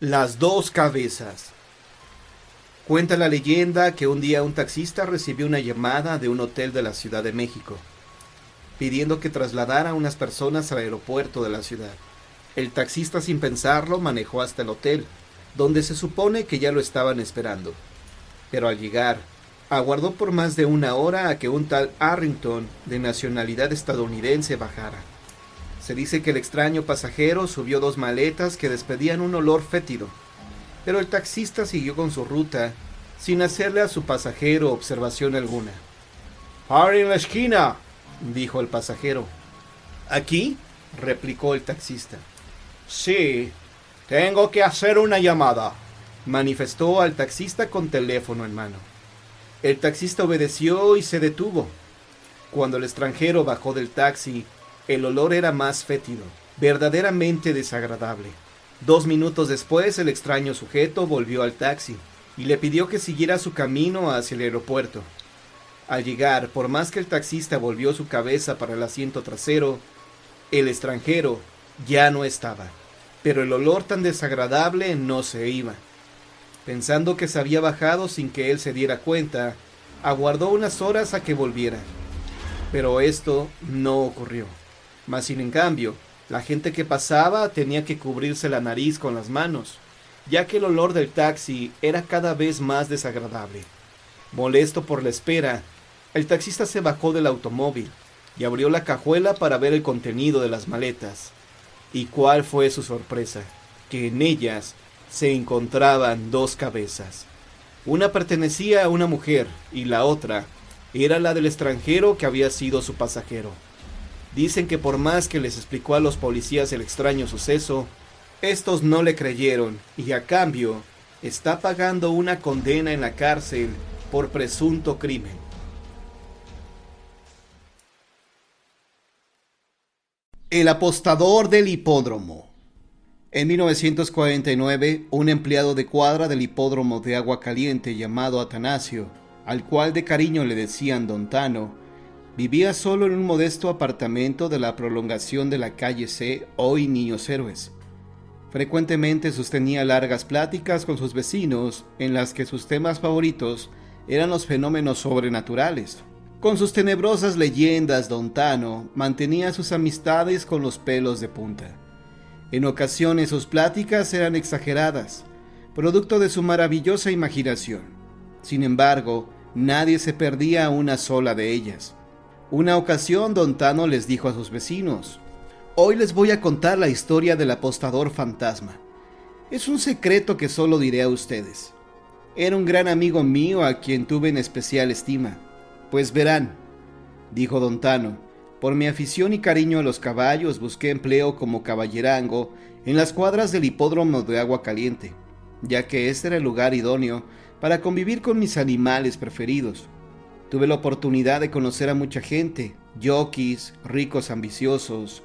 Las dos cabezas. Cuenta la leyenda que un día un taxista recibió una llamada de un hotel de la Ciudad de México, pidiendo que trasladara a unas personas al aeropuerto de la ciudad. El taxista, sin pensarlo, manejó hasta el hotel, donde se supone que ya lo estaban esperando. Pero al llegar, aguardó por más de una hora a que un tal Arrington, de nacionalidad estadounidense, bajara. Se dice que el extraño pasajero subió dos maletas que despedían un olor fétido, pero el taxista siguió con su ruta sin hacerle a su pasajero observación alguna. «¡Pare en la esquina!», dijo el pasajero. «¿Aquí?», replicó el taxista. «Sí, tengo que hacer una llamada», manifestó al taxista con teléfono en mano. El taxista obedeció y se detuvo. Cuando el extranjero bajó del taxi, el olor era más fétido, verdaderamente desagradable. 2 minutos después, el extraño sujeto volvió al taxi y le pidió que siguiera su camino hacia el aeropuerto. Al llegar, por más que el taxista volvió su cabeza para el asiento trasero, el extranjero ya no estaba, pero el olor tan desagradable no se iba. Pensando que se había bajado sin que él se diera cuenta, aguardó unas horas a que volviera. Pero esto no ocurrió. Mas sin en cambio, la gente que pasaba tenía que cubrirse la nariz con las manos, ya que el olor del taxi era cada vez más desagradable. Molesto por la espera, el taxista se bajó del automóvil y abrió la cajuela para ver el contenido de las maletas. ¿Y cuál fue su sorpresa? Que en ellas se encontraban dos cabezas. Una pertenecía a una mujer y la otra era la del extranjero que había sido su pasajero. Dicen que por más que les explicó a los policías el extraño suceso, estos no le creyeron y a cambio está pagando una condena en la cárcel por presunto crimen. El apostador del hipódromo. En 1949, un empleado de cuadra del hipódromo de Agua Caliente llamado Atanasio, al cual de cariño le decían Don Tano, vivía solo en un modesto apartamento de la prolongación de la calle C, hoy Niños Héroes. Frecuentemente sostenía largas pláticas con sus vecinos, en las que sus temas favoritos eran los fenómenos sobrenaturales. Con sus tenebrosas leyendas, Don Tano mantenía sus amistades con los pelos de punta. En ocasiones sus pláticas eran exageradas, producto de su maravillosa imaginación. Sin embargo, nadie se perdía una sola de ellas. Una ocasión, Don Tano les dijo a sus vecinos: «Hoy les voy a contar la historia del apostador fantasma. Es un secreto que solo diré a ustedes. Era un gran amigo mío a quien tuve en especial estima. Pues verán», dijo Don Tano, «por mi afición y cariño a los caballos busqué empleo como caballerango en las cuadras del hipódromo de Agua Caliente, ya que este era el lugar idóneo para convivir con mis animales preferidos. Tuve la oportunidad de conocer a mucha gente, jockeys, ricos ambiciosos,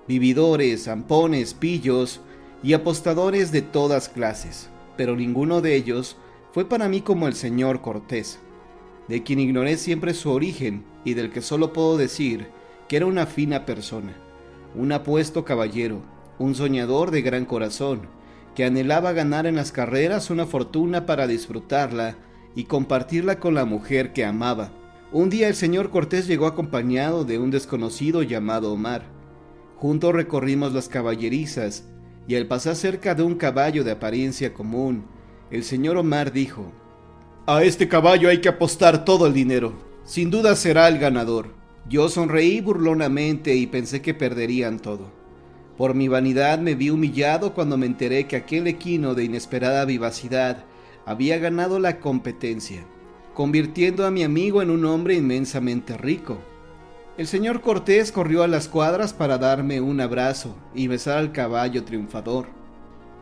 vividores, zampones, pillos y apostadores de todas clases, pero ninguno de ellos fue para mí como el señor Cortés, de quien ignoré siempre su origen y del que solo puedo decir que era una fina persona, un apuesto caballero, un soñador de gran corazón, que anhelaba ganar en las carreras una fortuna para disfrutarla y compartirla con la mujer que amaba. Un día el señor Cortés llegó acompañado de un desconocido llamado Omar. Juntos recorrimos las caballerizas y al pasar cerca de un caballo de apariencia común, el señor Omar dijo: «A este caballo hay que apostar todo el dinero. Sin duda será el ganador». Yo sonreí burlonamente y pensé que perderían todo. Por mi vanidad me vi humillado cuando me enteré que aquel equino de inesperada vivacidad había ganado la competencia, convirtiendo a mi amigo en un hombre inmensamente rico. El señor Cortés corrió a las cuadras para darme un abrazo y besar al caballo triunfador.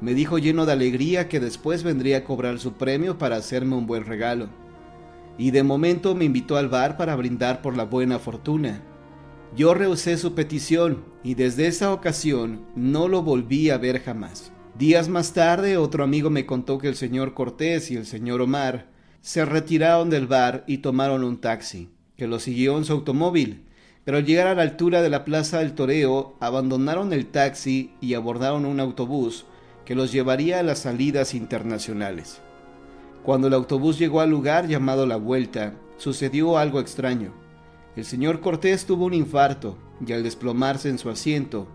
Me dijo lleno de alegría que después vendría a cobrar su premio para hacerme un buen regalo. Y de momento me invitó al bar para brindar por la buena fortuna. Yo rehusé su petición y desde esa ocasión no lo volví a ver jamás. Días más tarde, otro amigo me contó que el señor Cortés y el señor Omar se retiraron del bar y tomaron un taxi, que lo siguió en su automóvil, pero al llegar a la altura de la Plaza del Toreo, abandonaron el taxi y abordaron un autobús que los llevaría a las salidas internacionales. Cuando el autobús llegó al lugar llamado La Vuelta, sucedió algo extraño. El señor Cortés tuvo un infarto y al desplomarse en su asiento,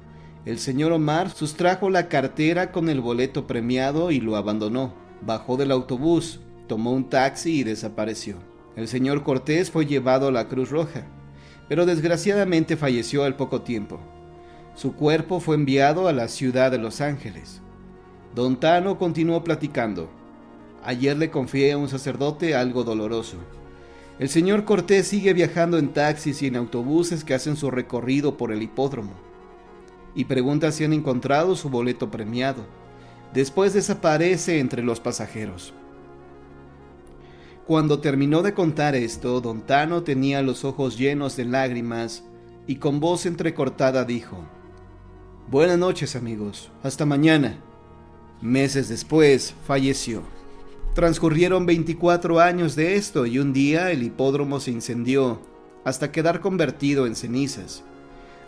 el señor Omar sustrajo la cartera con el boleto premiado y lo abandonó. Bajó del autobús, tomó un taxi y desapareció. El señor Cortés fue llevado a la Cruz Roja, pero desgraciadamente falleció al poco tiempo. Su cuerpo fue enviado a la ciudad de Los Ángeles. Don Tano continuó platicando. Ayer le confié a un sacerdote algo doloroso. El señor Cortés sigue viajando en taxis y en autobuses que hacen su recorrido por el hipódromo. Y pregunta si han encontrado su boleto premiado. Después desaparece entre los pasajeros. Cuando terminó de contar esto, don Tano tenía los ojos llenos de lágrimas y con voz entrecortada dijo: «Buenas noches, amigos. Hasta mañana». Meses después, falleció. Transcurrieron 24 años de esto y un día el hipódromo se incendió hasta quedar convertido en cenizas.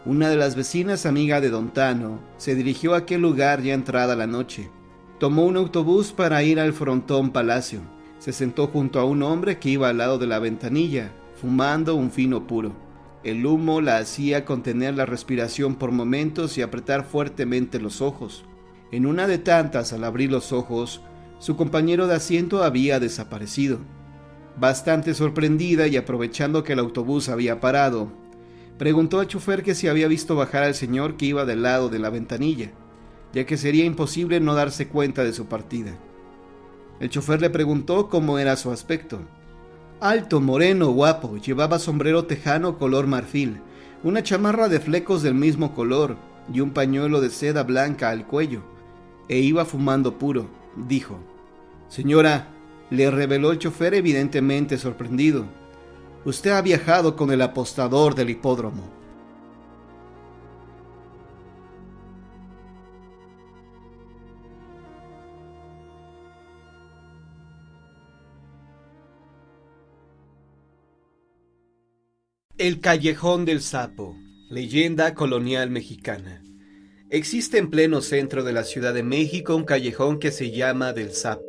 Una de las vecinas amiga de don Tano se dirigió a aquel lugar ya entrada la noche. Tomó un autobús para ir al frontón Palacio. Se sentó junto a un hombre que iba al lado de la ventanilla, fumando un fino puro. El humo la hacía contener la respiración por momentos y apretar fuertemente los ojos. En una de tantas, al abrir los ojos, su compañero de asiento había desaparecido. Bastante sorprendida y aprovechando que el autobús había parado, preguntó al chofer que si había visto bajar al señor que iba del lado de la ventanilla, ya que sería imposible no darse cuenta de su partida. El chofer le preguntó cómo era su aspecto. Alto, moreno, guapo, llevaba sombrero tejano color marfil, una chamarra de flecos del mismo color y un pañuelo de seda blanca al cuello, e iba fumando puro, dijo. Señora, le reveló el chofer evidentemente sorprendido, usted ha viajado con el apostador del hipódromo. El Callejón del Sapo, leyenda colonial mexicana. Existe en pleno centro de la Ciudad de México un callejón que se llama del Sapo.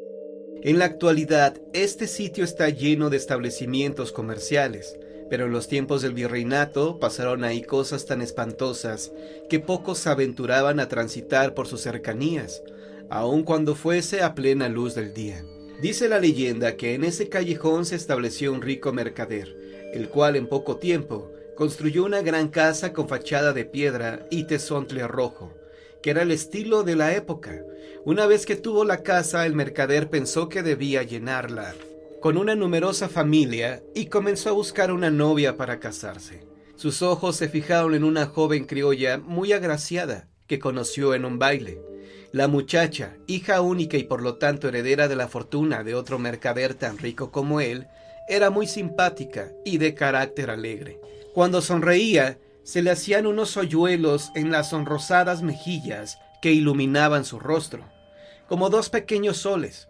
En la actualidad, este sitio está lleno de establecimientos comerciales, pero en los tiempos del virreinato pasaron ahí cosas tan espantosas que pocos se aventuraban a transitar por sus cercanías, aun cuando fuese a plena luz del día. Dice la leyenda que en ese callejón se estableció un rico mercader, el cual en poco tiempo construyó una gran casa con fachada de piedra y tezontle rojo, que era el estilo de la época. Una vez que tuvo la casa, el mercader pensó que debía llenarla con una numerosa familia y comenzó a buscar una novia para casarse. Sus ojos se fijaron en una joven criolla muy agraciada que conoció en un baile. La muchacha, hija única y por lo tanto heredera de la fortuna de otro mercader tan rico como él, era muy simpática y de carácter alegre. Cuando sonreía, se le hacían unos hoyuelos en las sonrosadas mejillas que iluminaban su rostro, como dos pequeños soles.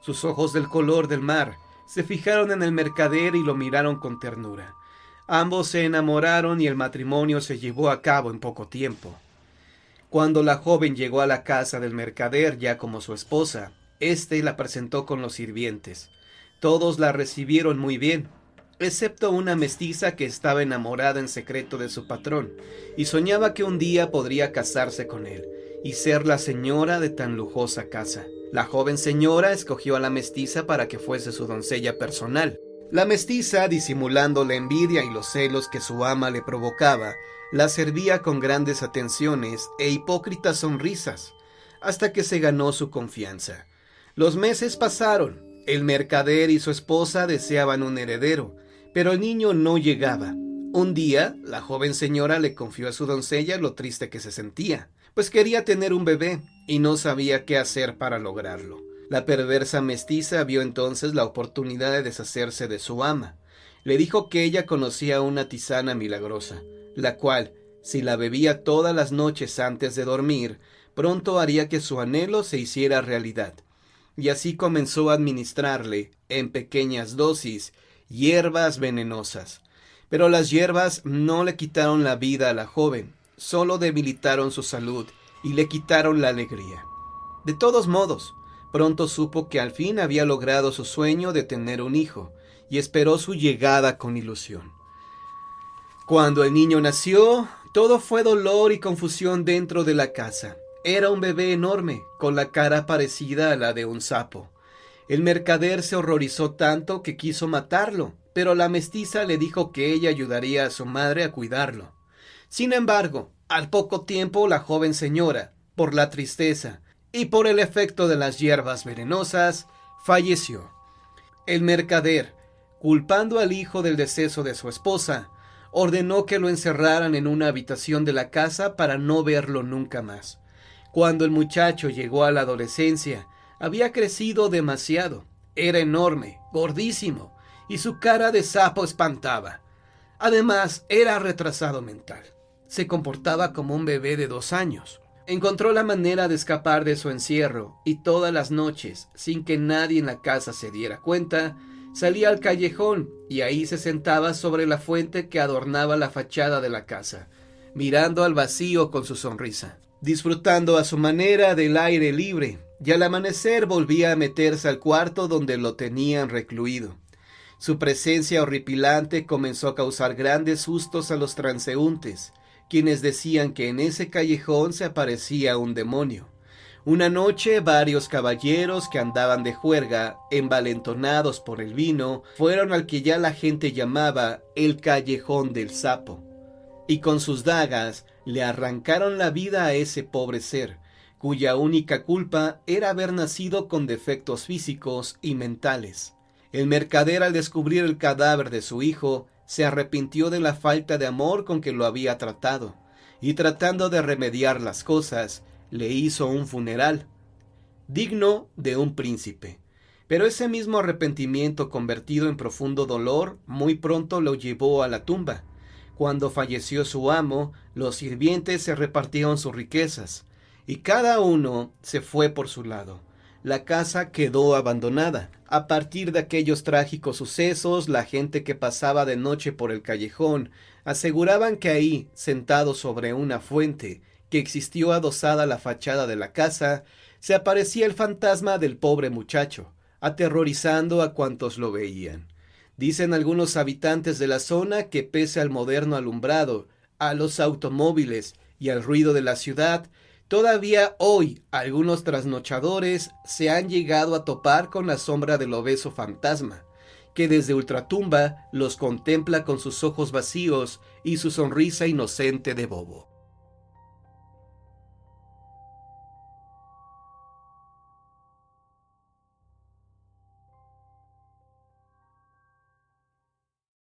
Sus ojos del color del mar se fijaron en el mercader y lo miraron con ternura. Ambos se enamoraron y el matrimonio se llevó a cabo en poco tiempo. Cuando la joven llegó a la casa del mercader ya como su esposa, éste la presentó con los sirvientes. Todos la recibieron muy bien, excepto una mestiza que estaba enamorada en secreto de su patrón y soñaba que un día podría casarse con él y ser la señora de tan lujosa casa. La joven señora escogió a la mestiza para que fuese su doncella personal. La mestiza, disimulando la envidia y los celos que su ama le provocaba, la servía con grandes atenciones e hipócritas sonrisas, hasta que se ganó su confianza. Los meses pasaron. El mercader y su esposa deseaban un heredero, pero el niño no llegaba. Un día, la joven señora le confió a su doncella lo triste que se sentía, pues quería tener un bebé y no sabía qué hacer para lograrlo. La perversa mestiza vio entonces la oportunidad de deshacerse de su ama. Le dijo que ella conocía una tisana milagrosa, la cual, si la bebía todas las noches antes de dormir, pronto haría que su anhelo se hiciera realidad. Y así comenzó a administrarle, en pequeñas dosis, hierbas venenosas. Pero las hierbas no le quitaron la vida a la joven, solo debilitaron su salud y le quitaron la alegría. De todos modos, pronto supo que al fin había logrado su sueño de tener un hijo, y esperó su llegada con ilusión. Cuando el niño nació, todo fue dolor y confusión dentro de la casa. Era un bebé enorme, con la cara parecida a la de un sapo. El mercader se horrorizó tanto que quiso matarlo, pero la mestiza le dijo que ella ayudaría a su madre a cuidarlo. Sin embargo, al poco tiempo la joven señora, por la tristeza y por el efecto de las hierbas venenosas, falleció. El mercader, culpando al hijo del deceso de su esposa, ordenó que lo encerraran en una habitación de la casa para no verlo nunca más. Cuando el muchacho llegó a la adolescencia, había crecido demasiado. Era enorme, gordísimo, y su cara de sapo espantaba. Además, era retrasado mental. Se comportaba como un bebé de 2 años. Encontró la manera de escapar de su encierro, y todas las noches, sin que nadie en la casa se diera cuenta, salía al callejón y ahí se sentaba sobre la fuente que adornaba la fachada de la casa, mirando al vacío con su sonrisa, disfrutando a su manera del aire libre, y al amanecer volvía a meterse al cuarto donde lo tenían recluido. Su presencia horripilante comenzó a causar grandes sustos a los transeúntes, quienes decían que en ese callejón se aparecía un demonio. Una noche varios caballeros que andaban de juerga, envalentonados por el vino, fueron al que ya la gente llamaba el Callejón del Sapo, y con sus dagas le arrancaron la vida a ese pobre ser, cuya única culpa era haber nacido con defectos físicos y mentales. El mercader, al descubrir el cadáver de su hijo, se arrepintió de la falta de amor con que lo había tratado, y tratando de remediar las cosas, le hizo un funeral, digno de un príncipe. Pero ese mismo arrepentimiento, convertido en profundo dolor, muy pronto lo llevó a la tumba. Cuando falleció su amo, los sirvientes se repartieron sus riquezas, y cada uno se fue por su lado. La casa quedó abandonada. A partir de aquellos trágicos sucesos, la gente que pasaba de noche por el callejón aseguraban que ahí, sentado sobre una fuente que existió adosada a la fachada de la casa, se aparecía el fantasma del pobre muchacho, aterrorizando a cuantos lo veían. Dicen algunos habitantes de la zona que pese al moderno alumbrado, a los automóviles y al ruido de la ciudad, todavía hoy algunos trasnochadores se han llegado a topar con la sombra del obeso fantasma, que desde ultratumba los contempla con sus ojos vacíos y su sonrisa inocente de bobo.